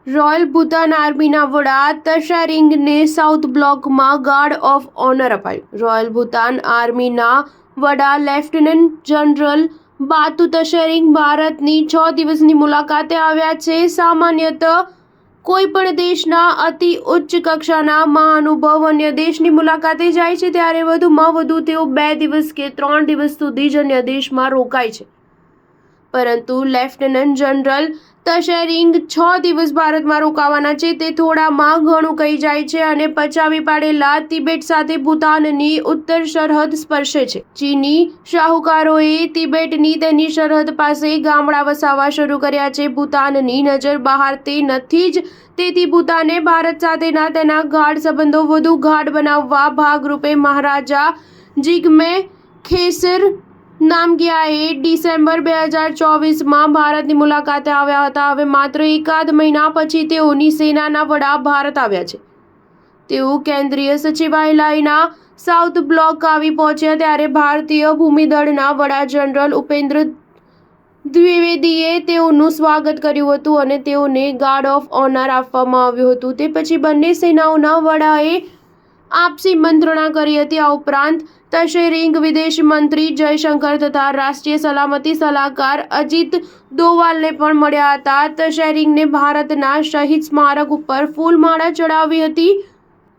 Royal Bhutan આર્મીના વડા તશેરિંગને south બ્લોકમાં ગાર્ડ ઓફ ઓનર અપાયું। રોયલ ભૂતાન આર્મીના વડા લેફ્ટનન્ટ જનરલ બાતુ તશેરિંગ ભારતની 6 દિવસની મુલાકાતે આવ્યા છે। સામાન્યતઃ કોઈપણ દેશના અતિ ઉચ્ચ કક્ષાના મહાનુભાવ અન્ય દેશની મુલાકાતે જાય છે ત્યારે વધુમાં વધુ તેઓ 2 દિવસ કે 3 દિવસ સુધી જ અન્ય દેશમાં રોકાય છે, પરંતુ લેફ્ટનન્ટ જનરલ તશેરિંગ 6 દિવસ ભારતમાં રોકાવાના છે તે થોડામાં ઘણું કહી જાય છે અને પચાવી પાડેલા તિબેટ સાથે ભૂતાનની ઉત્તર સરહદ સ્પર્શે છે। ચીની શાહુકારોએ તિબેટની તેની સરહદ પાસે ગામડા વસાવવા શરૂ કર્યા છે। ભૂતાનની નજર બહાર તે નથી જ, તેથી ભૂતાને ભારત સાથેના તેના ગાઢ સંબંધો વધુ ગાઢ બનાવવા ભાગરૂપે મહારાજા જિગ્મે ખેસર નામગિયાએ ડિસેમ્બર 2024માં ભારતની મુલાકાતે આવ્યા હતા। હવે માત્ર એકાદ મહિના પછી તેઓની સેનાના વડા ભારત આવ્યા છે। તેઓ કેન્દ્રીય સચિવાલયના સાઉથ બ્લોક આવી પહોંચ્યા ત્યારે ભારતીય ભૂમિદળના વડા જનરલ ઉપેન્દ્ર દ્વિવેદીએ તેઓનું સ્વાગત કર્યું હતું અને તેઓને ગાર્ડ ઓફ ઓનર આપવામાં આવ્યું હતું। તે પછી બંને સેનાઓના વડાએ આપસી મંત્રણા કરી હતી। આ ઉપરાંત તશેરિંગ વિદેશ મંત્રી જયશંકર તથા રાષ્ટ્રીય સલામતી સલાહકાર અજીત દોવાલને પણ મળ્યા હતા। તશેરિંગને ભારતના શહીદ સ્મારક ઉપર ફૂલમાળા ચડાવી હતી।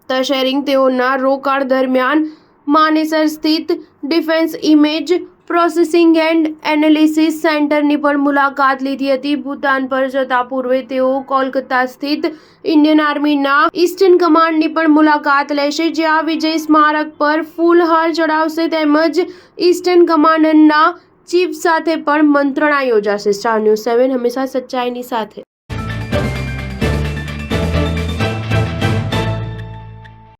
તશેરિંગ તેઓના રોકાણ દરમિયાન માનેસર સ્થિત defence image processing and analysis સેન્ટરની પણ મુલાકાત લીધી હતી। ભૂતાન પર જતા પૂર્વે તેઓ કોલકાતા સ્થિત ઇન્ડિયન આર્મીના ઈસ્ટર્ન કમાન્ડની પણ મુલાકાત લેશે, જ્યાં વિજય સ્મારક પર ફૂલહાર ચડાવશે તેમજ ઈસ્ટર્ન કમાન્ડના ચીફ સાથે પણ મંત્રણા યોજાશે। સ્ટાર ન્યૂઝ 7 હંમેશા સચ્ચાઈની સાથે।